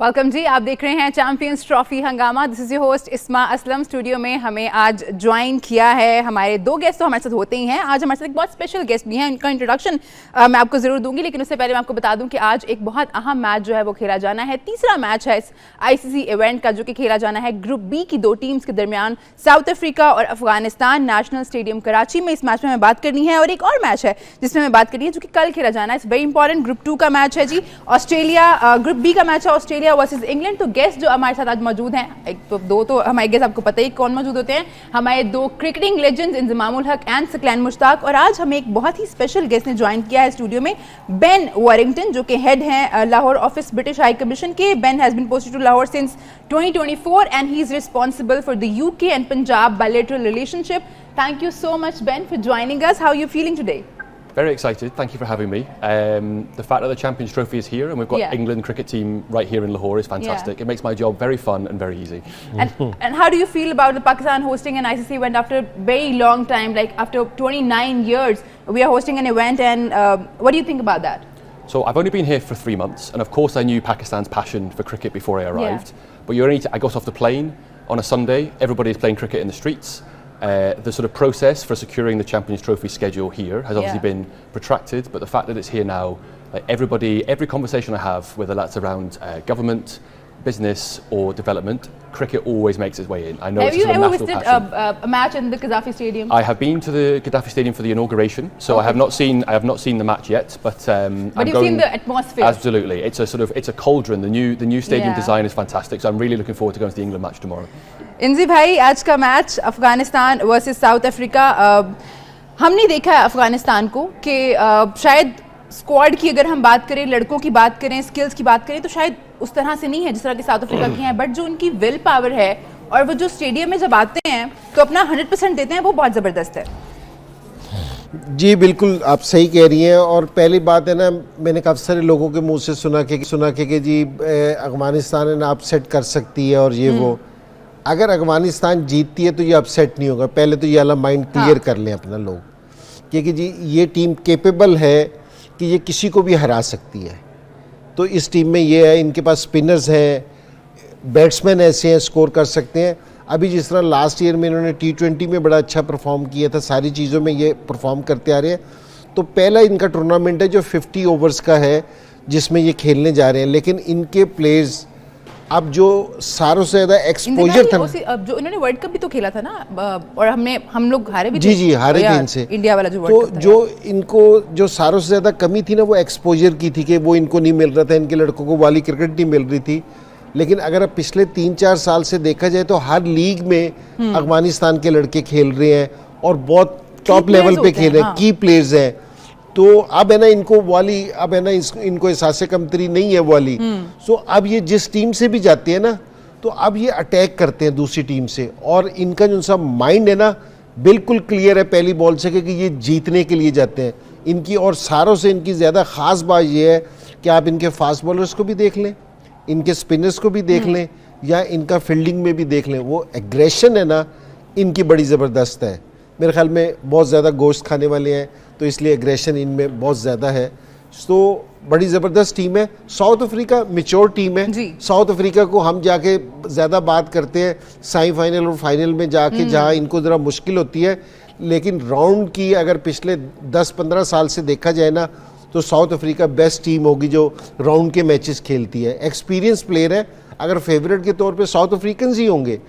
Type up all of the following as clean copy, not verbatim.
Welcome जी, आप देख रहे हैं चैंपियंस ट्रॉफी हंगामा। दिस इज योर होस्ट इस्मा असलम। स्टूडियो में हमें आज ज्वाइन किया है हमारे दो गेस्ट तो हमारे साथ होते ही हैं। आज हमारे साथ एक बहुत स्पेशल गेस्ट भी हैं, उनका इंट्रोडक्शन मैं आपको जरूर दूंगी, लेकिन उससे पहले मैं आपको बता दूं कि आज एक बहुत अहम मैच जो है वो खेला जाना है। तीसरा मैच है इस आईसीसी इवेंट का, जो कि खेला जाना है ग्रुप बी की दो टीम्स के दरमियान, साउथ अफ्रीका और अफगानिस्तान। नेशनल स्टेडियम कराची में इस मैच में हमें बात करनी है। और एक और मैच है जिसमें हमें बात करनी है, जो कि कल खेला जाना है। It's very important. ग्रुप 2 का मैच है जी, ऑस्ट्रेलिया। ग्रुप बी का मैच है ऑस्ट्रेलिया वर्सेस इंग्लैंड। तो गेस्ट जो हमारे साथ आज मौजूद हैं, एक तो दो तो हमारे गेस्ट आपको पता ही कौन मौजूद होते हैं, हमारे दो क्रिकेटिंग लेजेंड्स इंजमामुल हक एंड सकलैन मुश्ताक। और आज हमें एक बहुत ही स्पेशल गेस्ट ने ज्वाइन किया है स्टूडियो में, बेन वारिंगटन, जो कि हेड हैं Lahore office British high commission के। Ben has been posted to Lahore since 2024 and he is responsible for the UK and Punjab bilateral relationship. Thank you so much, Ben, for joining us. How are you feeling today? Very excited. Thank you for having me. The fact that the Champions Trophy is here and we've got England cricket team right here in Lahore is fantastic. It makes my job very fun and very easy. And how do you feel about the Pakistan hosting an ICC event after a very long time, like after 29 years we are hosting an event, and what do you think about that? So I've only been here for 3 months, and of course I knew Pakistan's passion for cricket before I arrived. But I got off the plane on a Sunday. Everybody is playing cricket in the streets. The sort of process for securing the Champions Trophy schedule here has obviously been protracted, but the fact that it's here now, like every conversation I have, whether that's around government, business or development, cricket always makes its way in. I know Have it's you a sort ever of national visited passion. a match in the Gaddafi Stadium? I have been to the Gaddafi Stadium for the inauguration, so I have not seen the match yet, but But you've seen the atmosphere. Absolutely, it's a cauldron. The new stadium design is fantastic, so I'm really looking forward to going to the England match tomorrow. इंजी भाई, आज का match Afghanistan versus South Africa, हमने देखा है अफगानिस्तान को कि शायद squad की अगर हम बात करें, लड़कों की बात करें, स्किल्स की बात करें, तो शायद उस तरह से नहीं है जिस तरह की साउथ अफ्रीका की हैं, बट जो उनकी विल पावर है और वो जो स्टेडियम में जब आते हैं तो अपना 100% देते हैं, वो बहुत ज़बरदस्त है। जी बिल्कुल, आप सही कह रही हैं। और पहली बात है ना, मैंने काफ़ी सारे लोगों के मुंह से सुना कि जी अफगानिस्तान है ना अपसेट कर सकती है और ये वो। अगर अफगानिस्तान जीतती है तो ये अपसेट नहीं होगा। पहले तो ये वाला माइंड क्लियर कर लें अपना लोग, क्योंकि जी ये टीम कैपेबल है कि ये किसी को भी हरा सकती है। तो इस टीम में ये है, इनके पास स्पिनर्स हैं, बैट्समैन ऐसे हैं स्कोर कर सकते हैं। अभी जिस तरह लास्ट ईयर में इन्होंने T20 में बड़ा अच्छा परफॉर्म किया था, सारी चीज़ों में ये परफॉर्म करते आ रहे हैं। तो पहला इनका टूर्नामेंट है जो 50 ओवर्स का है, जिसमें ये खेलने जा रहे हैं। लेकिन इनके प्लेयर्स अब जो सारों से ज़्यादा एक्सपोजर था, जो इन्होंने वर्ल्ड कप भी तो खेला था ना, और हम लोग हारे भी थे। जी हारे थे इनसे, इंडिया वाला जो वर्ल्ड कप था। जो इनको जो सारों से ज़्यादा कमी थी ना, वो एक्सपोजर की थी कि वो इनको नहीं मिल रहा था, इनके लड़कों को वाली क्रिकेट नहीं मिल रही थी। लेकिन अगर अब पिछले 3-4 साल से देखा जाए तो हर लीग में अफगानिस्तान के लड़के खेल रहे हैं और बहुत टॉप लेवल पे खेल रहे हैं, की प्लेयर्स हैं। तो अब है ना इनको वाली, अब है ना इनको एहसास कमतरी नहीं है वाली। सो अब ये जिस टीम से भी जाते हैं ना, तो अब ये अटैक करते हैं दूसरी टीम से, और इनका जो सा माइंड है ना बिल्कुल क्लियर है पहली बॉल से कि ये जीतने के लिए जाते हैं इनकी। और सारों से इनकी ज़्यादा ख़ास बात ये है कि आप इनके फास्ट बॉलर्स को भी देख लें, इनके स्पिनर्स को भी देख लें, या इनका फील्डिंग में भी देख लें, वो एग्रेशन है ना इनकी बड़ी ज़बरदस्त है। मेरे ख्याल में बहुत ज़्यादा गोश्त खाने वाले हैं, तो इसलिए एग्रेशन इनमें बहुत ज़्यादा है। तो बड़ी ज़बरदस्त टीम है। साउथ अफ्रीका मैच्योर टीम है। साउथ अफ्रीका को हम जाके ज़्यादा बात करते हैं सेमीफाइनल और फाइनल में जाके, जहाँ इनको ज़रा मुश्किल होती है। लेकिन राउंड की अगर पिछले 10-15 साल से देखा जाए ना, तो साउथ अफ्रीका बेस्ट टीम होगी जो राउंड के मैचेस खेलती है। एक्सपीरियंस प्लेयर है, अगर फेवरेट के तौर पे साउथ अफ्रीकन ही होंगे।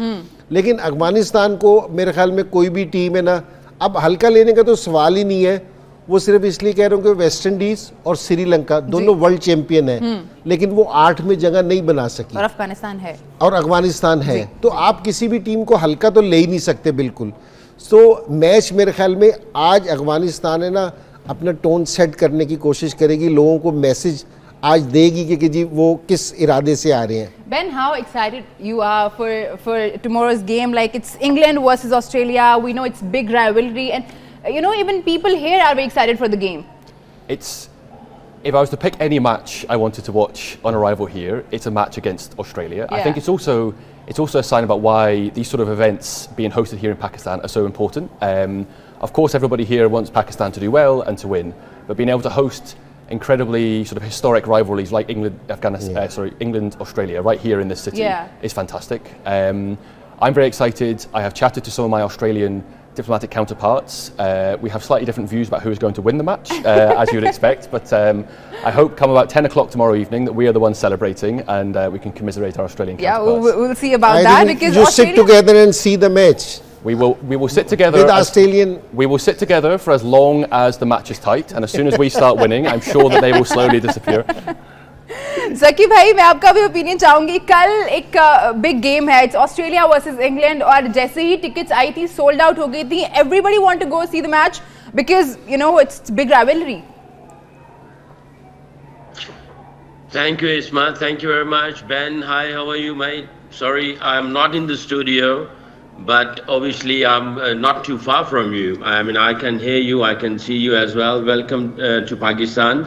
लेकिन अफगानिस्तान को मेरे ख्याल में कोई भी टीम है ना, अब हल्का लेने का तो सवाल ही नहीं है। वो सिर्फ इसलिए कह रहा हूँ कि वेस्ट इंडीज और श्रीलंका दोनों वर्ल्ड चैंपियन है, लेकिन वो 8 में जगह नहीं बना सकी, और अफगानिस्तान है। तो आप किसी भी टीम को हल्का तो ले ही नहीं सकते बिल्कुल। तो मैच मेरे ख्याल में आज अफगानिस्तान है ना अपना टोन सेट करने की कोशिश करेगी, लोगों को मैसेज आज देगी कि जी वो किस इरादे से आ रहे हैं। Ben, how excited you are for tomorrow's game? Like, it's England versus Australia. We know it's big rivalry, and even people here are very excited for the game. If I was to pick any match I wanted to watch on arrival here, it's a match against Australia. I think it's also a sign about why these sort of events being hosted here in Pakistan are so important. Of course, everybody here wants Pakistan to do well and to win, but being able to host incredibly sort of historic rivalries like England, Australia, right here in this city is fantastic. I'm very excited. I have chatted to some of my Australian diplomatic counterparts. We have slightly different views about who is going to win the match, as you would expect, but I hope come about 10 o'clock tomorrow evening that we are the ones celebrating and we can commiserate our Australian counterparts. Yeah, we'll see about that because you sit together and see the match. We will sit together with Australian. We will sit together for as long as the match is tight, and as soon as we start winning, I'm sure that they will slowly disappear. Zaki भाई, मैं आपका भी opinion चाहूंगी. कल एक big game है, it's Australia versus England, और जैसे ही टिकट्स आई थी सोल्ड आउट हो गई थी. Everybody want to go see the match because you know it's big rivalry. Thank you, Isma. Thank you very much. Ben, hi, how are you, mate? Sorry, I'm not in the studio, but obviously I'm not too far from you. I mean, I can hear you, I can see you as well. Welcome to Pakistan.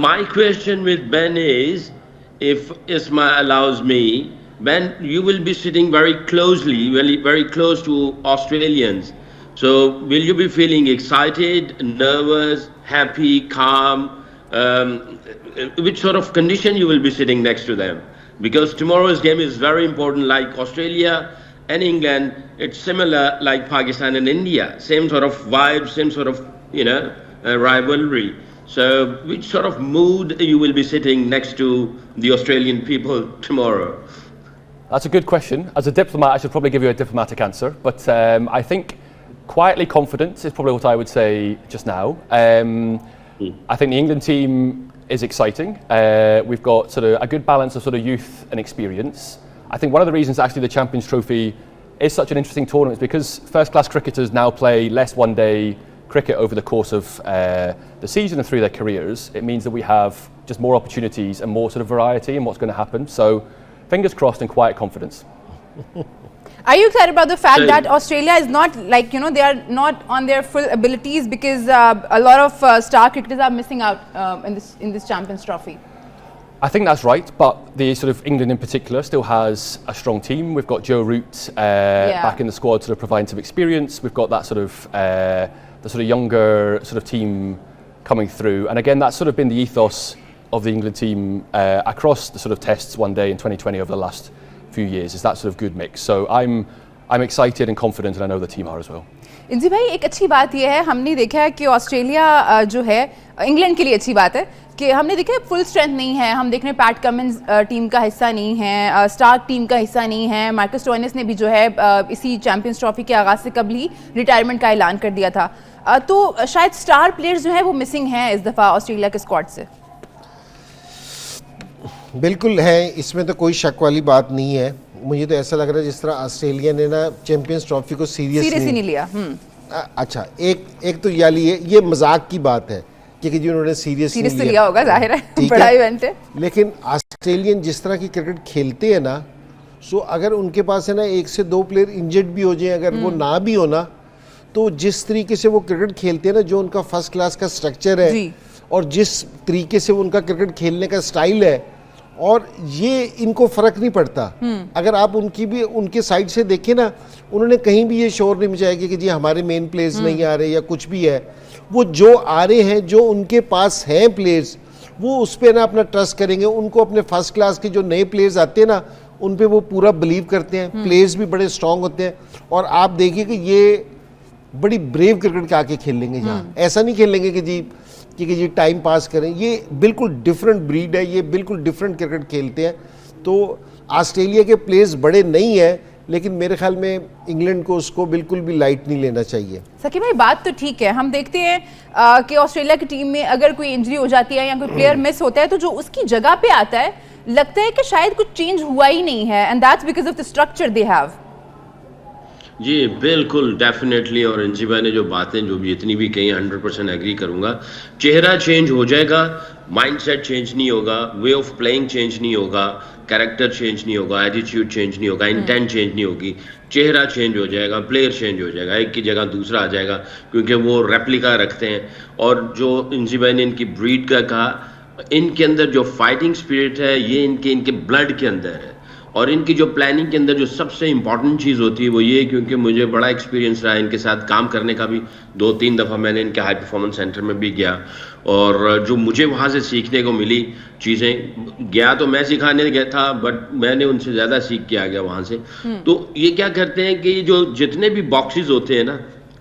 My question with Ben is, if Isma allows me, Ben, you will be sitting very closely, very close to Australians. So will you be feeling excited, nervous, happy, calm? Which sort of condition you will be sitting next to them? Because tomorrow's game is very important. Like Australia and England, it's similar like Pakistan and India. Same sort of vibe, same sort of, rivalry. So which sort of mood you will be sitting next to the Australian people tomorrow? That's a good question. As a diplomat, I should probably give you a diplomatic answer, but I think quietly confident is probably what I would say just now. I think the England team is exciting. We've got sort of a good balance of sort of youth and experience. I think one of the reasons actually the Champions Trophy is such an interesting tournament is because first-class cricketers now play less one-day cricket over the course of the season and through their careers. It means that we have just more opportunities and more sort of variety in what's going to happen. So fingers crossed and quiet confidence. Are you excited about the fact that Australia is not they are not on their full abilities because a lot of star cricketers are missing out in this Champions Trophy? I think that's right, but the sort of England in particular still has a strong team. We've got Joe Root back in the squad, sort of providing some experience. We've got that sort of the sort of younger sort of team coming through, and again that's sort of been the ethos of the England team across the sort of tests one day in 2020 over the last few years. Is that sort of good mix? So I'm excited and confident, and I know the team are as well. इंजी भाई, एक अच्छी बात यह है, हमने देखा है कि ऑस्ट्रेलिया जो है इंग्लैंड के लिए अच्छी बात है कि हमने देखा है फुल स्ट्रेंथ नहीं है. हम देख रहे हैं पैट कमिंस टीम का हिस्सा नहीं है, स्टार्क टीम का हिस्सा नहीं है. मार्कस स्टोइनिस ने भी जो है इसी चैंपियंस ट्रॉफी के आगाज से कबल ही रिटायरमेंट का ऐलान कर दिया था. तो शायद स्टार प्लेयर्स जो है वो मिसिंग हैं इस दफ़ा ऑस्ट्रेलिया के स्क्वाड से. बिल्कुल है, इसमें तो कोई शक वाली बात नहीं है. मुझे तो ऐसा लग रहा है जिस तरह ऑस्ट्रेलिया ने ना चैंपियंस ट्रॉफी को सीरियसली नहीं लिया. अच्छा, एक तो ये मजाक की बात है कि जी उन्होंने सीरियस लिया होगा, जाहिर है बड़ा इवेंट है. लेकिन ऑस्ट्रेलियन जिस तरह की क्रिकेट खेलते हैं ना, सो अगर उनके पास है ना 1 से 2 प्लेयर इंजर्ड भी हो जाए, अगर वो ना भी हो ना, तो जिस तरीके से वो क्रिकेट खेलते हैं ना, जो उनका फर्स्ट क्लास का स्ट्रक्चर है और जिस तरीके से उनका क्रिकेट खेलने का स्टाइल है, और ये इनको फर्क नहीं पड़ता. अगर आप उनके साइड से देखें ना, उन्होंने कहीं भी ये शोर नहीं मचाया कि जी हमारे मेन प्लेयर्स नहीं आ रहे या कुछ भी है. वो जो आ रहे हैं, जो उनके पास हैं प्लेयर्स, वो उस पर ना अपना ट्रस्ट करेंगे. उनको अपने फर्स्ट क्लास के जो नए प्लेयर्स आते हैं ना, उन पे वो पूरा बिलीव करते हैं. प्लेयर्स भी बड़े स्ट्रांग होते हैं, और आप देखिए कि ये बड़ी ब्रेव क्रिकेट के आके खेल लेंगे. यहाँ ऐसा नहीं खेल लेंगे कि जी टाइम पास करें. ये बिल्कुल डिफरेंट ब्रीड है, ये बिल्कुल डिफरेंट क्रिकेट खेलते हैं. तो ऑस्ट्रेलिया के प्लेयर्स बड़े नहीं है, लेकिन मेरे ख्याल में इंग्लैंड को उसको बिल्कुल भी लाइट नहीं लेना चाहिए. सकी भाई, बात तो ठीक है. हम देखते हैं कि ऑस्ट्रेलिया की टीम में अगर कोई इंजरी हो जाती है या कोई प्लेयर मिस होता है, तो जो उसकी जगह पे आता है, लगता है कि शायद कुछ चेंज हुआ ही नहीं है, and that's because of the structure they have. जी बिल्कुल, डेफिनेटली. और इंजी भाई ने जो बातें जो भी इतनी भी कही, 100% एग्री करूंगा. चेहरा चेंज हो जाएगा, माइंडसेट चेंज नहीं होगा, वे ऑफ प्लेइंग चेंज नहीं होगा, कैरेक्टर चेंज नहीं होगा, एटीट्यूड चेंज नहीं होगा, इंटेंट चेंज नहीं होगी. चेहरा चेंज हो जाएगा, प्लेयर चेंज हो जाएगा, एक की जगह दूसरा आ जाएगा, क्योंकि वो रेप्लिका रखते हैं. और जो इंजी भाई ने इनकी ब्रीड का कहा, इनके अंदर जो फाइटिंग स्पिरिट है, ये इनके ब्लड के अंदर है. और इनकी जो प्लानिंग के अंदर जो सबसे इम्पॉर्टेंट चीज़ होती है वो ये, क्योंकि मुझे बड़ा एक्सपीरियंस रहा है इनके साथ काम करने का भी, 2-3 दफ़ा मैंने इनके हाई परफॉर्मेंस सेंटर में भी गया, और जो मुझे वहाँ से सीखने को मिली चीज़ें, गया तो मैं सिखाने गया था बट मैंने उनसे ज़्यादा सीख के आ गया वहाँ से। तो ये क्या करते हैं कि जो जितने भी बॉक्सेस होते हैं ना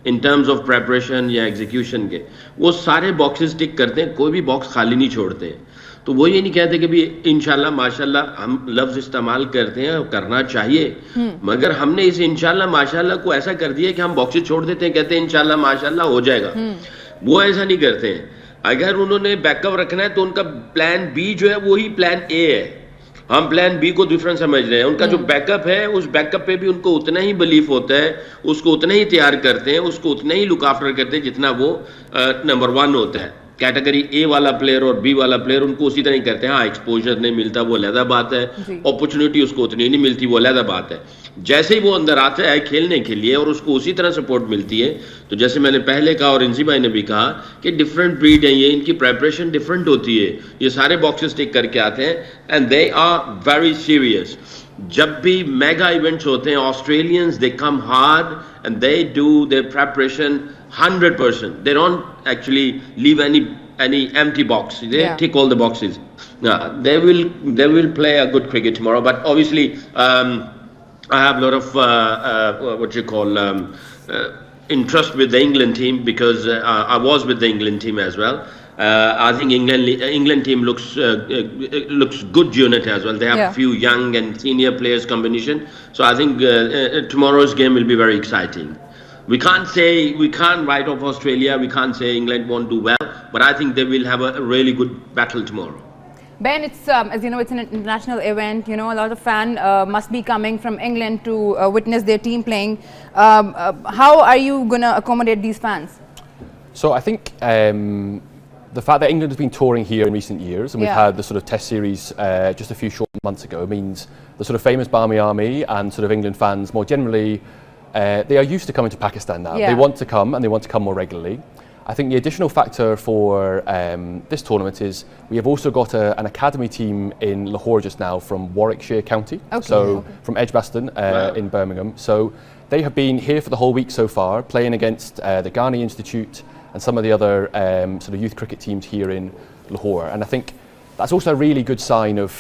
इन टर्म्स ऑफ प्रेपरेशन या एग्जीक्यूशन के, वो सारे बॉक्सेस टिक करते हैं, कोई भी बॉक्स खाली नहीं छोड़ते हैं। तो वो ये नहीं कहते कि भी इंशाल्लाह माशाल्लाह, हम लफ्ज इस्तेमाल करते हैं और करना चाहिए, मगर हमने इस इंशाल्लाह माशाल्लाह को ऐसा कर दिया कि हम बॉक्सेस छोड़ देते हैं, कहते हैं इंशाल्लाह माशाल्लाह हो जाएगा। वो ऐसा नहीं करते हैं। अगर उन्होंने बैकअप रखना है तो उनका प्लान बी जो है वही प्लान ए है, हम प्लान बी को डिफरेंट समझ रहे हैं। उनका जो बैकअप है उस बैकअप पे भी उनको उतना ही बिलीफ होता है, उसको उतना ही तैयार करते हैं, उसको उतना ही लुक आफ्टर करते हैं जितना वो नंबर 1 होता है। कैटेगरी ए वाला प्लेयर और बी वाला प्लेयर उनको उसी तरह ही करते हैं। हाँ, एक्सपोजर नहीं मिलता वो अलग बात है, अपॉर्चुनिटी उसको उतनी नहीं मिलती वो अलग बात है। जैसे ही वो अंदर आता है खेलने के लिए और उसको उसी तरह सपोर्ट मिलती है, तो जैसे मैंने पहले कहा और इंसी भाई ने भी कहा कि डिफरेंट ब्रीड है ये, इनकी प्रेपरेशन डिफरेंट होती है। ये सारे बॉक्सेस टिक करके आते हैं and they are very serious. जब भी मेगा इवेंट्स होते हैं, Australians they come hard and they do their preparation 100%. They don't actually leave any empty box. They tick all the boxes. They will play a good cricket tomorrow. But obviously, I have a lot of what you call interest with the England team because I was with the England team as well. I think England team looks good unit as well. They have a few young and senior players combination. So I think tomorrow's game will be very exciting. We can't write off Australia. We can't say England won't do well, but I think they will have a really good battle tomorrow. Ben, it's as you know, it's an international event. You know, a lot of fans must be coming from England to witness their team playing. How are you going to accommodate these fans? So I think the fact that England has been touring here in recent years, and we've had the sort of test series just a few short months ago, means the sort of famous Barmy Army and sort of England fans more generally, they are used to coming to Pakistan now. They want to come and they want to come more regularly. I think the additional factor for this tournament is we have also got an academy team in Lahore just now from Warwickshire County, from Edgbaston in Birmingham. So they have been here for the whole week so far, playing against the Ghani Institute and some of the other sort of youth cricket teams here in Lahore. And I think that's also a really good sign of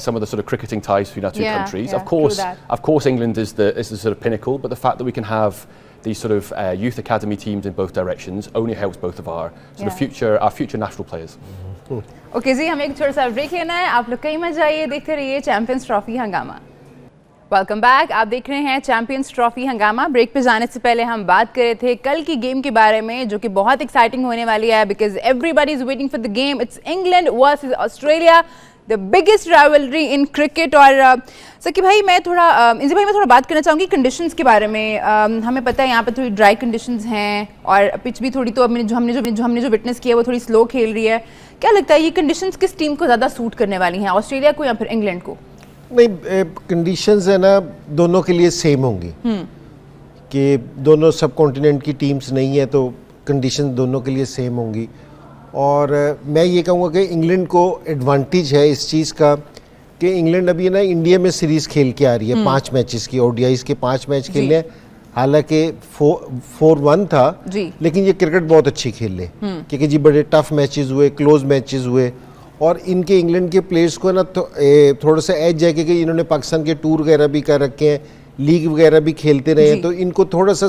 some of the sort of cricketing ties between our two countries. Of course, England is the sort of pinnacle, but the fact that we can have these sort of youth academy teams in both directions only helps both of our sort of future national players. Okay, जी हमें एक छोटा सा break लेना है। आप लोग कहीं मत जाइए, देखते रहिए चैंपियंस ट्रॉफी हंगामा। वेलकम बैक, आप देख रहे हैं चैंपियंस ट्रॉफी हंगामा। ब्रेक पे जाने से पहले हम बात कर रहे थे कल की गेम के बारे में, जो कि बहुत एक्साइटिंग होने वाली है because everybody is waiting for the game. It's England versus Australia, the biggest rivalry in cricket. और सकी भाई मैं थोड़ा बात करना चाहूँगी कंडीशंस के बारे में। हमें पता है यहाँ पे थोड़ी ड्राई कंडीशंस हैं और पिच भी थोड़ी, तो हमने जो विटनेस किया वो थोड़ी स्लो खेल रही है। क्या लगता है ये कंडीशंस किस टीम को ज़्यादा सूट करने वाली हैं, ऑस्ट्रेलिया को या फिर इंग्लैंड को? नहीं, कंडीशंस है ना दोनों के लिए सेम होंगी कि दोनों सब कॉन्टिनेंट की टीम्स नहीं है, तो कंडीशन दोनों के लिए सेम होंगी। और मैं ये कहूँगा कि इंग्लैंड को एडवांटेज है इस चीज़ का कि इंग्लैंड अभी ना इंडिया में सीरीज़ खेल के आ रही है 5 मैचेस की, ODIs के 5 मैच खेल रहे। हालांकि 4-1 था लेकिन ये क्रिकेट बहुत अच्छी खेल ले, क्योंकि जी बड़े टफ मैचेस हुए, क्लोज मैचेस हुए। और इनके इंग्लैंड के प्लेयर्स को ना थोड़ा सा एज है कि इन्होंने पाकिस्तान के टूर वगैरह भी कर रखे हैं, लीग वगैरह भी खेलते रहे हैं, तो इनको थोड़ा सा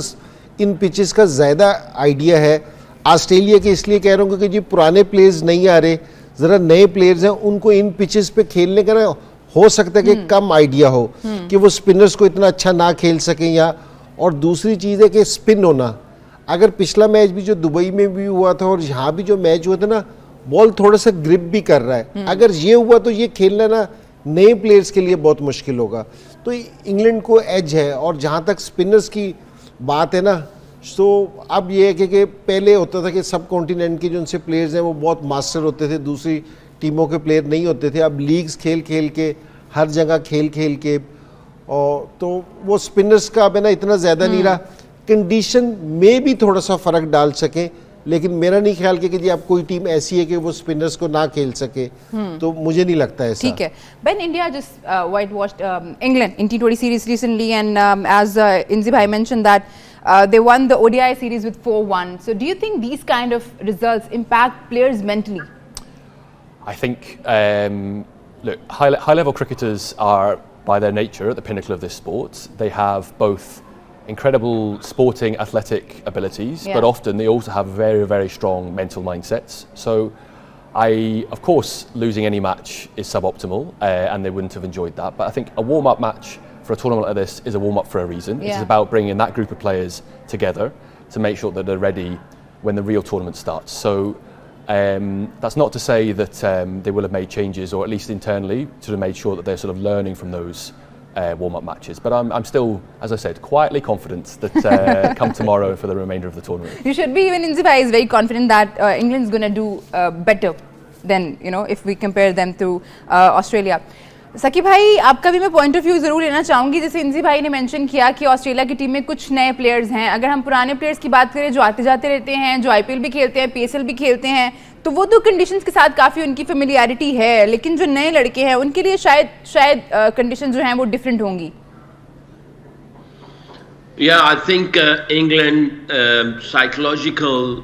इन पिचेस का ज़्यादा आइडिया है। ऑस्ट्रेलिया के इसलिए कह रहा हूँ क्योंकि जी पुराने प्लेयर्स नहीं आ रहे, ज़रा नए प्लेयर्स हैं, उनको इन पिचेस पे खेलने का ना हो सकता है कि कम आइडिया हो कि वो स्पिनर्स को इतना अच्छा ना खेल सकें। या और दूसरी चीज़ है कि स्पिन होना, अगर पिछला मैच भी जो दुबई में भी हुआ था और यहाँ भी जो मैच हुआ था ना, बॉल थोड़ा सा ग्रिप भी कर रहा है, अगर ये हुआ तो ये खेलना ना नए प्लेयर्स के लिए बहुत मुश्किल होगा। तो इंग्लैंड को एज है। और जहाँ तक स्पिनर्स की बात है ना, तो अब ये है कि पहले होता था कि सब कॉन्टिनेंट के जो उनसे प्लेयर्स हैं वो बहुत मास्टर होते थे, दूसरी टीमों के प्लेयर नहीं होते थे। अब लीग्स खेल खेल के, हर जगह खेल खेल के, और तो वो स्पिनर्स का अब है ना इतना ज़्यादा नहीं रहा। कंडीशन में भी थोड़ा सा फ़र्क डाल सकें, लेकिन मेरा नहीं ख्याल कि जी आप कोई टीम ऐसी है कि वो स्पिनर्स को ना खेल सके, तो मुझे नहीं लगता ऐसा। ठीक है। Ben, India just whitewashed England in T20 series recently, and as Inzi bhai mentioned that they won the ODI series with 4-1. So do you think these kind of results impact players mentally? I think, look, high-level cricketers are, by their nature, at the pinnacle of this sport. They have both incredible sporting, athletic abilities, but often they also have very, very strong mental mindsets. So, of course, losing any match is suboptimal, and they wouldn't have enjoyed that. But I think a warm-up match for a tournament like this is a warm-up for a reason. Yeah. It's about bringing that group of players together to make sure that they're ready when the real tournament starts. So. That's not to say that they will have made changes, or at least internally, to have made sure that they're sort of learning from those warm-up matches. But I'm still, as I said, quietly confident that come tomorrow for the remainder of the tournament. You should be. Even Inzi bhai is very confident that England's going to do better than, if we compare them to Australia. सकी भाई, आपका भी मैं point of view जरूर लेना चाहूंगी। जैसे इंजी भाई ने मेंशन किया कि ऑस्ट्रेलिया की टीम में कुछ नए प्लेयर्स हैं। अगर हम पुराने प्लेयर्स की बात करें जो आते जाते रहते हैं, जो आईपीएल भी खेलते हैं, पीएसएल भी खेलते हैं, तो वो तो कंडीशंस के साथ काफ़ी उनकी फेमिलियरिटी है, लेकिन जो नए लड़के हैं उनके लिए शायद कंडीशन जो हैं वो डिफरेंट होंगी। Yeah, I think England psychological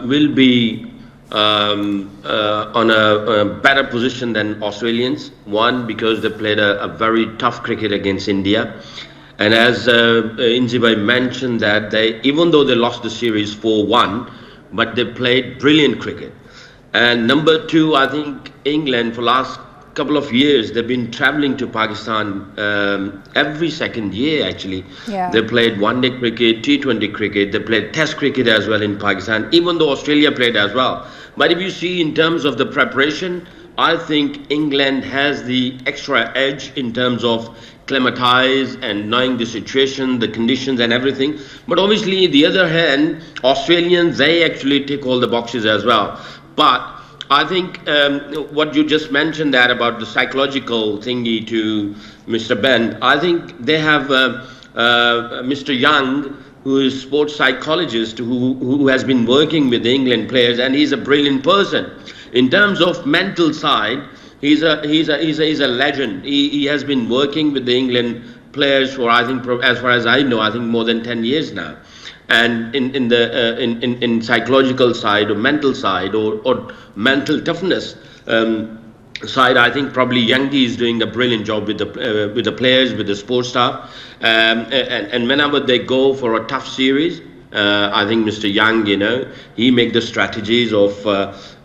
will be on a better position than Australians. One, because they played a very tough cricket against India, and as Inzi bhai mentioned that they, even though they lost the series 4-1, but they played brilliant cricket. And number two, I think England for last couple of years they've been travelling to Pakistan every second year actually. Yeah. They played one-day cricket, T20 cricket, they played test cricket as well in Pakistan, even though Australia played as well. But if you see in terms of the preparation, I think England has the extra edge in terms of acclimatize and knowing the situation, the conditions and everything. But obviously, the other hand, Australians, they actually tick all the boxes as well. But I think what you just mentioned that about the psychological thingy to Mr. Ben, I think they have Mr. Young, who is sports psychologist, who has been working with the England players, and he's a brilliant person. In terms of mental side, he's a legend. He has been working with the England players for, I think, as far as I know, I think more than 10 years now. And in psychological side or mental side or mental toughness side, I think probably Youngie is doing a brilliant job with the players, with the sports staff, and whenever they go for a tough series, I think Mr. Young, he make the strategies of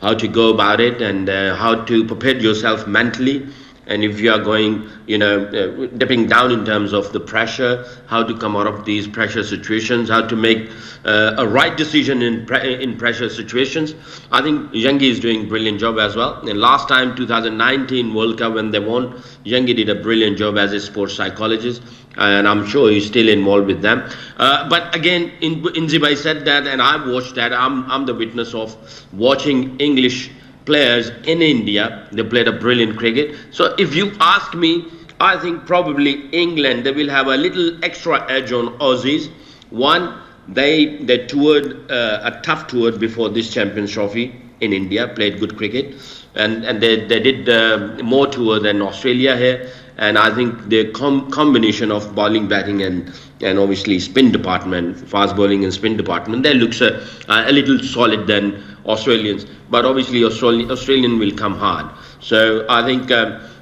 how to go about it and how to prepare yourself mentally. And if you are going, dipping down in terms of the pressure, how to come out of these pressure situations, how to make a right decision in pressure situations. I think Youngie is doing a brilliant job as well. And last time, 2019 World Cup, when they won, Youngie did a brilliant job as a sports psychologist. And I'm sure he's still involved with them. But again, Inzi bhai said that, and I've watched that. I'm the witness of watching English players in India. They played a brilliant cricket. So if you ask me, I think probably England, they will have a little extra edge on Aussies. One, they toured a tough tour before this Champions Trophy in India, played good cricket, and they did more tour than Australia here. And I think the combination of bowling, batting and obviously spin department, fast bowling and spin department, they looks a little solid than Australians. But obviously Australian will come hard. So I think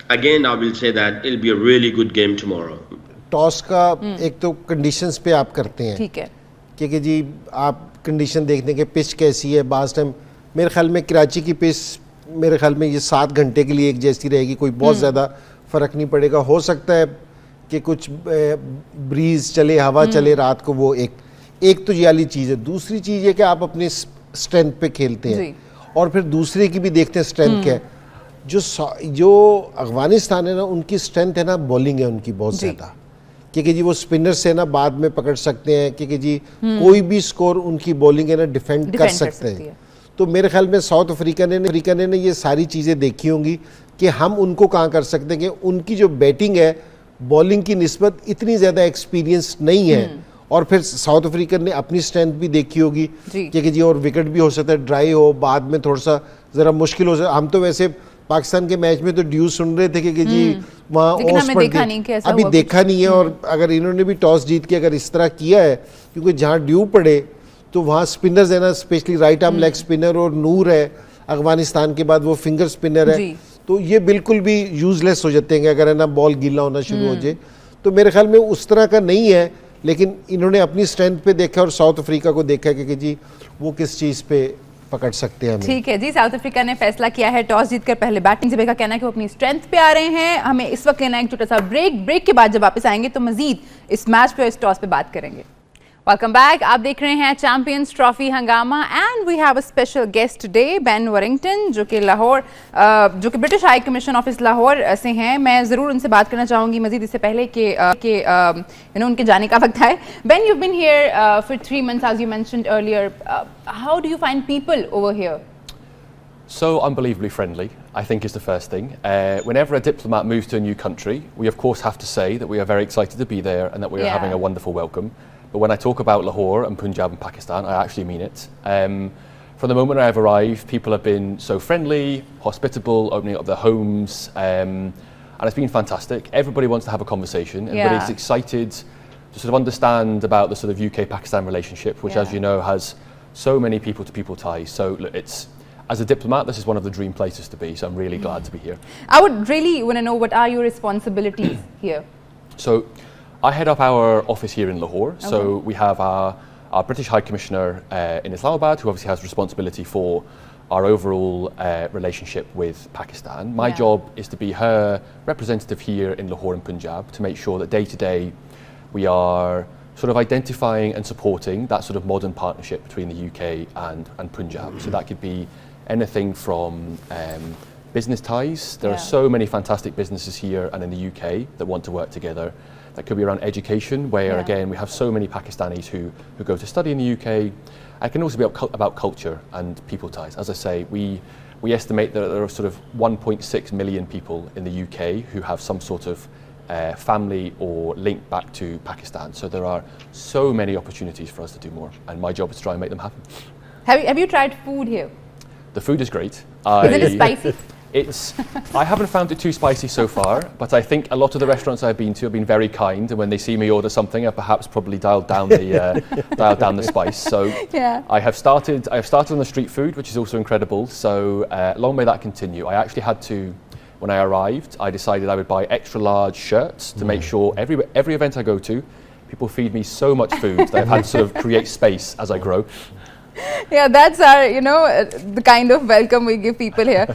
again I will say that it'll be a really good game tomorrow. Toss का एक तो conditions पे आप करते हैं, ठीक है, क्योंकि जी आप कंडीशन देखने के पिच कैसी है। बास टाइम मेरे ख्याल में कराची की पिच मेरे ख्याल में ये 7 घंटे के लिए एक जैसी रहेगी, कोई बहुत ज़्यादा फ़र्क नहीं पड़ेगा। हो सकता है कि कुछ ब्रीज चले, हवा चले रात को, वो एक तो ये वाली चीज़ है। दूसरी चीज़ है कि आप अपने स्ट्रेंथ पे खेलते हैं और फिर दूसरे की भी देखते हैं स्ट्रेंथ क्या है। जो अफगानिस्तान है ना, उनकी स्ट्रेंथ है ना बॉलिंग है उनकी बहुत ज़्यादा, क्योंकि जी वो स्पिनर से ना बाद में पकड़ सकते हैं, क्योंकि जी कोई भी स्कोर उनकी बॉलिंग है ना डिफेंड कर सकते हैं। तो मेरे ख्याल में साउथ अफ्रीका ने ये सारी चीज़ें देखी होंगी कि हम उनको कहाँ कर सकते हैं, कि उनकी जो बैटिंग है बॉलिंग की निस्बत इतनी ज़्यादा एक्सपीरियंस नहीं है और फिर साउथ अफ्रीकन ने अपनी स्ट्रेंथ भी देखी होगी जी। कि जी और विकेट भी हो सकता है ड्राई हो, बाद में थोड़ा सा ज़रा मुश्किल हो सकता। हम तो वैसे पाकिस्तान के मैच में तो ड्यू सुन रहे थे कि जी वहाँ लेकिन ओस हमें पड़ देखा गई। नहीं कि ऐसा अभी हुआ देखा नहीं है, और अगर इन्होंने भी टॉस जीत के अगर इस तरह किया है, क्योंकि जहाँ ड्यू पड़े तो वहाँ स्पिनर्स है ना, specially right arm leg spinner, और नूर है अफगानिस्तान के बाद वो फिंगर स्पिनर है, जी। तो ये बिल्कुल भी यूजलेस हो जाते हैं अगर है ना बॉल गीला होना शुरू हो जाए। तो मेरे ख्याल में उस तरह का नहीं है, लेकिन इन्होंने अपनी स्ट्रेंथ पे देखा और साउथ अफ्रीका को देखा कि जी वो किस चीज़ पे पकड़ सकते हैं हमें। ठीक है जी, साउथ अफ्रीका ने फैसला किया है टॉस जीतकर पहले बैटिंग से। का कहना है कि वो अपनी स्ट्रेंथ पे आ रहे हैं। हमें इस वक्त कहना है एक छोटा सा ब्रेक के बाद जब वापस आएंगे तो मजीद इस मैच पे, इस टॉस पे बात करेंगे। वेलकम बैक, आप देख रहे हैं चैंपियंस ट्रॉफी हंगामा and we have a special guest today, Ben Warrington, जो कि लाहौर, जो कि British high commission office Lahore से हैं। मैं ज़रूर उनसे बात करना चाहूँगी मजीद इससे पहले कि उनके जाने का वक्त है। Ben, you been here for 3 months as you mentioned earlier. How do you find people over here? So unbelievably friendly, I think, is the first thing. Whenever a diplomat moves to a new country, we of course have to say that we are very excited to be there and that we are Yeah. having a wonderful welcome. But when I talk about Lahore and Punjab and Pakistan, I actually mean it. From the moment I've arrived, people have been so friendly, hospitable, opening up their homes, and it's been fantastic. Everybody wants to have a conversation. Everybody's Yeah. excited to sort of understand about the sort of UK-Pakistan relationship, which, as Yeah. you know, has so many people-to-people ties. So look, as a diplomat, this is one of the dream places to be. So I'm really glad to be here. I would really want to know, what are your responsibilities here? So I head up our office here in Lahore. So we have our British High Commissioner in Islamabad, who obviously has responsibility for our overall relationship with Pakistan. My Yeah. job is to be her representative here in Lahore and Punjab to make sure that day to day we are sort of identifying and supporting that sort of modern partnership between the UK and Punjab. So that could be anything from business ties. There are Yeah. so many fantastic businesses here and in the UK that want to work together. That could be around education, where Yeah. again we have so many Pakistanis who go to study in the UK. It can also be about culture and people ties. As I say, we estimate that there are sort of 1.6 million people in the UK who have some sort of family or link back to Pakistan. So there are so many opportunities for us to do more, and my job is to try and make them happen. Have you tried food here? The food is great. Is it spicy? I haven't found it too spicy so far, but I think a lot of the restaurants I've been to have been very kind, and when they see me order something, I've perhaps probably dialed down the spice. So Yeah. I have started on the street food, which is also incredible. So long may that continue. I actually had to, when I arrived, I decided I would buy extra large shirts to make sure every event I go to, people feed me so much food that I've had to sort of create space as I grow. Yeah, that's our, the kind of welcome we give people here.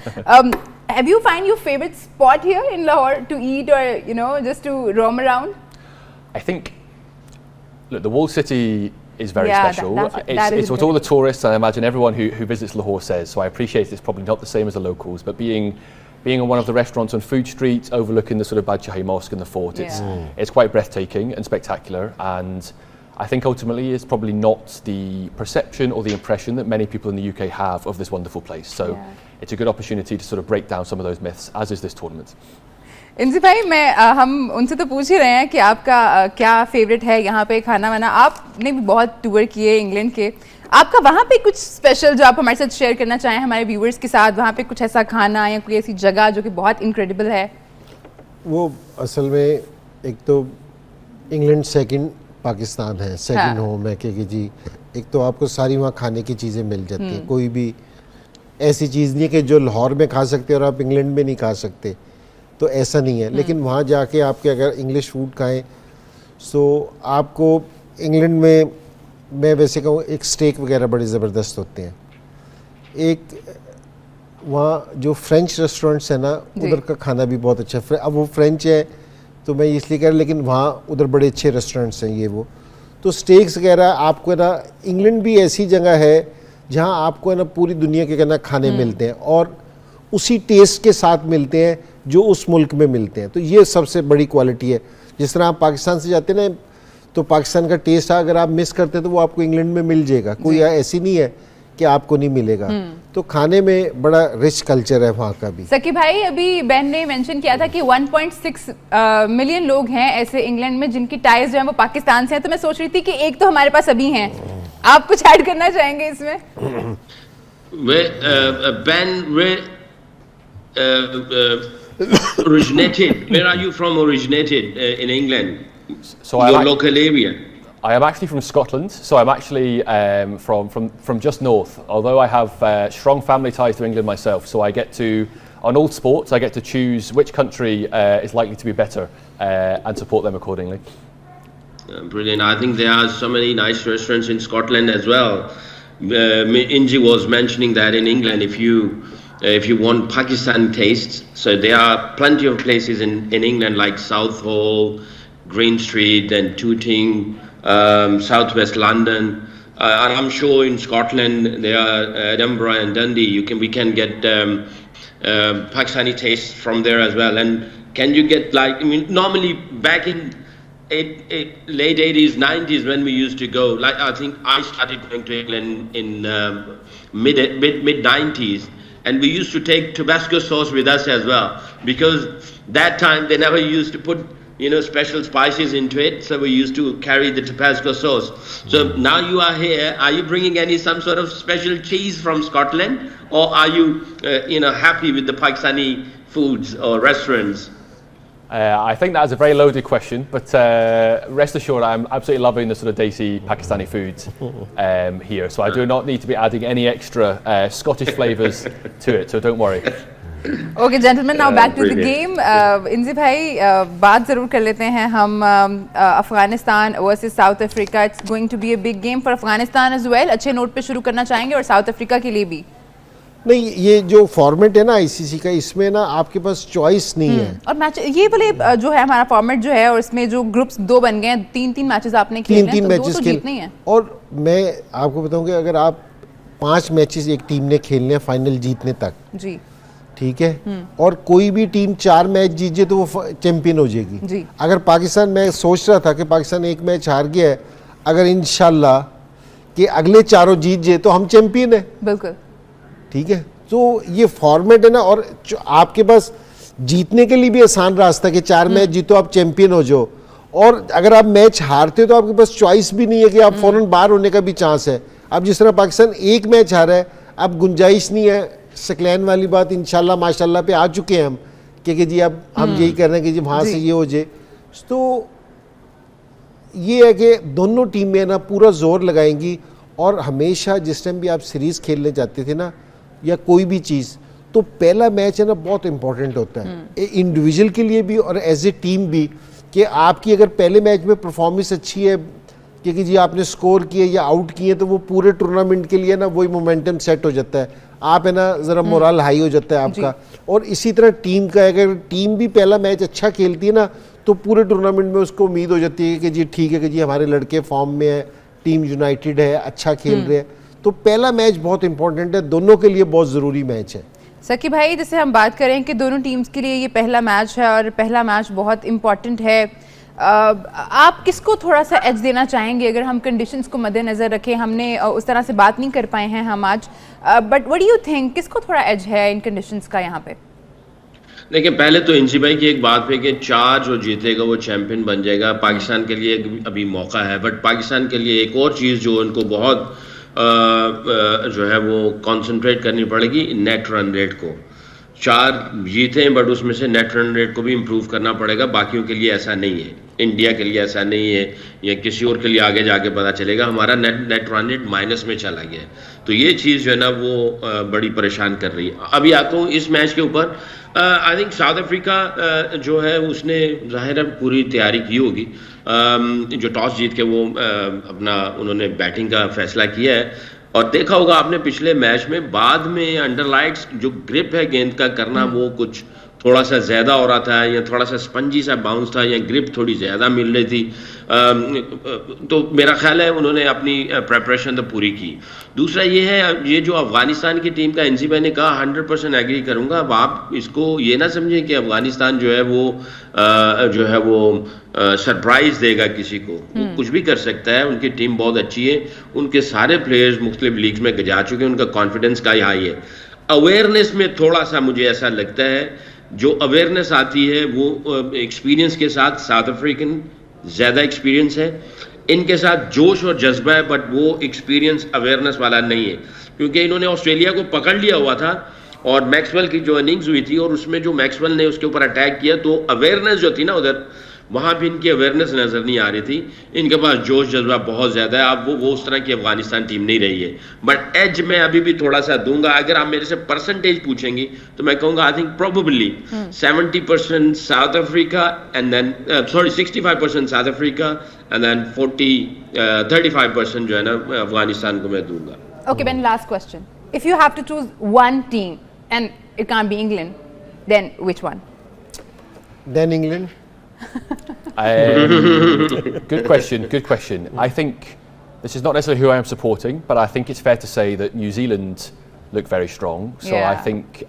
Have you find your favorite spot here in Lahore to eat, or just to roam around? I think, look, the walled city is very Yeah, special. that is It's what all the tourists, and I imagine everyone who visits Lahore says. So I appreciate it's probably not the same as the locals, but being in one of the restaurants on Food Street, overlooking the sort of Badshahi Mosque and the fort, it's quite breathtaking and spectacular. And I think ultimately it's probably not the perception or the impression that many people in the UK have of this wonderful place. So it's a good opportunity to sort of break down some of those myths, as is this tournament. इंजी भाई, हम उनसे तो पूछ ही रहे हैं कि आपका क्या फेवरेट है यहाँ पे खाना वाना। आपने भी बहुत टूर किए इंग्लैंड के, आपका वहाँ पे कुछ स्पेशल जो आप हमारे साथ शेयर करना चाहें हमारे व्यूअर्स के साथ? वहाँ पे कुछ ऐसा खाना या कोई ऐसी जगह जो कि बहुत इनक्रेडिबल है? वो असल में एक तो इंग्लैंड सेकंड पाकिस्तान है, सेकंड होम है कि जी एक तो आपको सारी वहाँ खाने की चीज़ें मिल जाती हैं। कोई भी ऐसी चीज़ नहीं है कि जो लाहौर में खा सकते और आप इंग्लैंड में नहीं खा सकते, तो ऐसा नहीं है। लेकिन वहाँ जाके आपके अगर इंग्लिश फूड खाएं तो आपको इंग्लैंड में, मैं वैसे कहूँ, एक स्टेक वगैरह बड़े ज़बरदस्त होते हैं। एक वहाँ जो फ्रेंच रेस्टोरेंट्स है ना, उधर का खाना भी बहुत अच्छा है। अब वो फ्रेंच है तो मैं इसलिए कह रहा, लेकिन वहाँ उधर बड़े अच्छे रेस्टोरेंट्स हैं ये वो। तो स्टेक्स वगैरह आपको ना, इंग्लैंड भी ऐसी जगह है जहाँ आपको ना पूरी दुनिया के कहना खाने मिलते हैं और उसी टेस्ट के साथ मिलते हैं जो उस मुल्क में मिलते हैं। तो ये सबसे बड़ी क्वालिटी है। जिस तरह आप पाकिस्तान से जाते हैं ना, तो पाकिस्तान का टेस्ट अगर आप मिस करते हैं तो वो आपको इंग्लैंड में मिल जाएगा। कोई ऐसी नहीं है कि आपको नहीं मिलेगा। तो खाने में बड़ा रिच कल्चर है वहाँ का भी। सकी भाई, अभी बहन ने मेंशन किया था कि 1.6 मिलियन लोग हैं ऐसे इंग्लैंड में जिनकी टाइज जो है वो पाकिस्तान से हैं, तो मैं सोच रही थी कि एक तो हमारे पास अभी हैं, आप कुछ ऐड करना चाहेंगे इसमें? Where are you from originated in England? So Your local area? I am actually from Scotland, so I'm actually from just north. Although I have strong family ties to England myself, so I get to, on all sports, I get to choose which country is likely to be better and support them accordingly. Brilliant. I think there are so many nice restaurants in Scotland as well. Inji was mentioning that in England, if you want Pakistan tastes, so there are plenty of places in England like Southall, Green Street and Tooting, Southwest London, and I'm sure in Scotland there are Edinburgh and Dundee. We can get Pakistani tastes from there as well. And can you get normally back in late 80s, 90s when we used to go, I think I started going to England in mid 90s, and we used to take Tabasco sauce with us as well, because that time they never used to put special spices into it, so we used to carry the Tabasco sauce. So now you are here, are you bringing some sort of special cheese from Scotland, or are you happy with the Pakistani foods or restaurants? I think that's a very loaded question, but rest assured I'm absolutely loving the sort of desi Pakistani foods here, so I do not need to be adding any extra Scottish flavours to it, so don't worry. Okay, gentlemen, now back to the game. इंजी भाई, बात ज़रूर कर लेते हैं हम Afghanistan versus South Africa. It's going to be a big game for Afghanistan as well. अच्छे note पे शुरू करना चाहेंगे और साउथ अफ्रीका के लिए भी. नहीं, ये जो फॉर्मेट है ना आईसीसी का, इसमें ना आपके पास चॉइस नहीं है. और मैच ये वाले जो है हमारा फॉर्मेट जो है, और इसमें जो ग्रुप्स 2 बन गए हैं, 3 मैचेस आपने खेले हैं, तो 2 तो जीतने ही हैं. और मैं आपको बताऊं कि अगर आप 5 मैचेस एक टीम ने खेलने हैं फाइनल जीतने तक, जी ठीक है, और कोई भी टीम 4 मैच जीत जाए तो वो चैंपियन हो जाएगी. अगर पाकिस्तान, मैं सोच रहा था कि पाकिस्तान 1 मैच हार गया है, अगर इंशाल्लाह कि अगले 4 जीत जाए तो हम चैंपियन है. बिल्कुल ठीक है. तो ये फॉर्मेट है ना, और आपके पास जीतने के लिए भी आसान रास्ता है कि 4 मैच जीतो आप चैंपियन हो जाओ, और अगर आप मैच हारते हो तो आपके पास चॉइस भी नहीं है कि आप फौरन बाहर होने का भी चांस है. अब जिस तरह पाकिस्तान 1 मैच हारा है, अब गुंजाइश नहीं है. सकलैन वाली बात इंशाल्लाह माशाल्लाह पे आ चुके हैं हम कि जी अब हम यही कर रहे हैं कि जी वहाँ से ये हो जाए. तो ये है कि दोनों टीमें ना पूरा जोर लगाएंगी, और हमेशा जिस टाइम भी आप सीरीज़ खेलने जाते थे ना या कोई भी चीज़, तो पहला मैच है ना बहुत इंपॉर्टेंट होता है इंडिविजुअल के लिए भी और एज ए टीम भी, कि आपकी अगर पहले मैच में परफॉर्मेंस अच्छी है कि जी आपने स्कोर किए या आउट किए, तो वो पूरे टूर्नामेंट के लिए ना वही मोमेंटम सेट हो जाता है. आप है ना ज़रा मोरल हाई हो जाता है आपका. और इसी तरह टीम का, अगर टीम भी पहला मैच अच्छा खेलती है ना, तो पूरे टूर्नामेंट में उसको उम्मीद हो जाती है कि जी ठीक है कि जी हमारे लड़के फॉर्म में है, टीम यूनाइटेड है, अच्छा खेल रहे हैं. तो पहला मैच बहुत इंपॉर्टेंट है, दोनों के लिए बहुत ज़रूरी मैच है. सकी भाई, जैसे हम बात करें कि दोनों टीम्स के लिए ये पहला मैच है और पहला मैच बहुत इंपॉर्टेंट है, आप किसको थोड़ा सा एज देना चाहेंगे अगर हम कंडीशंस को मद्देनज़र रखें? हमने उस तरह से बात नहीं कर पाए हैं हम आज, but what do you think, किसको थोड़ा एज है इन कंडीशंस का यहाँ पे? देखिए, पहले तो इंजी भाई की एक बात है कि 4 जो जीतेगा वो चैंपियन बन जाएगा. पाकिस्तान के लिए अभी मौका है, बट पाकिस्तान के लिए एक और चीज़ जो उनको बहुत जो है वो कंसंट्रेट करनी पड़ेगी, नेट रन रेट को. 4 जीते हैं, बट उसमें से नेट रन रेट को भी इम्प्रूव करना पड़ेगा. बाकियों के लिए ऐसा नहीं है, इंडिया के लिए ऐसा नहीं है, या किसी और के लिए आगे जाके पता चलेगा हमारा नेट रन रेट माइनस में चला गया है. तो ये चीज़ जो है ना वो बड़ी परेशान कर रही है. अभी आता हूँ इस मैच के ऊपर. आई थिंक साउथ अफ्रीका जो है उसने जाहिर है पूरी तैयारी की होगी. जो टॉस जीत के वो अपना उन्होंने बैटिंग का फैसला किया है, और देखा होगा आपने पिछले मैच में बाद में अंडरलाइट्स जो ग्रिप है गेंद का करना, वो कुछ थोड़ा सा ज़्यादा हो रहा था, या थोड़ा सा स्पंजी सा बाउंस था, या ग्रिप थोड़ी ज़्यादा मिल रही थी. तो मेरा ख्याल है उन्होंने अपनी प्रेपरेशन तो पूरी की। दूसरा ये है, ये जो अफगानिस्तान की टीम का एनसी भाई ने कहा 100% एग्री करूंगा। अब आप इसको ये ना समझें कि अफगानिस्तान जो है वो सरप्राइज देगा किसी को, वो कुछ भी कर सकता है। उनकी टीम बहुत अच्छी है, उनके सारे प्लेयर्स मुख्तलिफ लीग्स में जा चुके हैं, उनका कॉन्फिडेंस का हाई है। अवेयरनेस में थोड़ा सा मुझे ऐसा लगता है, जो अवेयरनेस आती है वो एक्सपीरियंस के साथ, साउथ अफ्रीकन ज़्यादा एक्सपीरियंस है, इनके साथ जोश और जज्बा है, बट वो एक्सपीरियंस अवेयरनेस वाला नहीं है, क्योंकि इन्होंने ऑस्ट्रेलिया को पकड़ लिया हुआ था और मैक्सवेल की जो इनिंग्स हुई थी और उसमें जो मैक्सवेल ने उसके ऊपर अटैक किया, तो अवेयरनेस जो थी ना उधर, वहाँ भी इनकी अवेयरनेस नज़र नहीं आ रही थी। इनके पास जोश जज्बा बहुत ज़्यादा है। अब वो उस तरह की अफगानिस्तान टीम नहीं रही है, बट एज मैं अभी भी थोड़ा सा दूंगा। अगर आप मेरे से परसेंटेज पूछेंगे तो मैं कहूँगा I think probably 70% South Africa and then 65% South Africa and then 35% जो है ना अफगानिस्तान को मैं दूंगा। Okay, Ben, last question. If you have to choose one team and it can't be England, then which one? Then England. Good question. Good question. I think this is not necessarily who I am supporting, but I think it's fair to say that New Zealand look very strong. So Yeah. I think,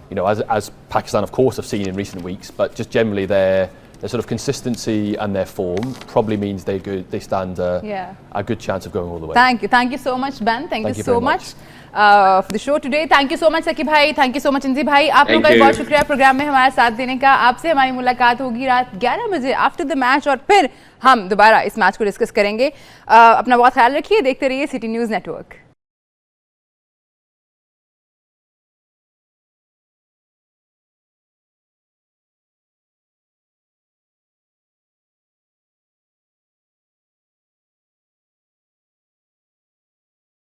you know, as Pakistan, of course, have seen in recent weeks, but just generally their sort of consistency and their form probably means they stand a good chance of going all the way. Thank you so much, Ben. Thank you so very much for the show today. Thank you so much, Saki भाई. Thank you so much, इंजी भाई. आप लोगों का Thank you. बहुत शुक्रिया programme में हमारा साथ देने का. आपसे हमारी मुलाकात होगी रात 11 बजे आफ्टर द मैच, और फिर हम दोबारा इस मैच को डिस्कस करेंगे. अपना बहुत ख्याल रखिए. देखते रहिए सिटी न्यूज़ नेटवर्क.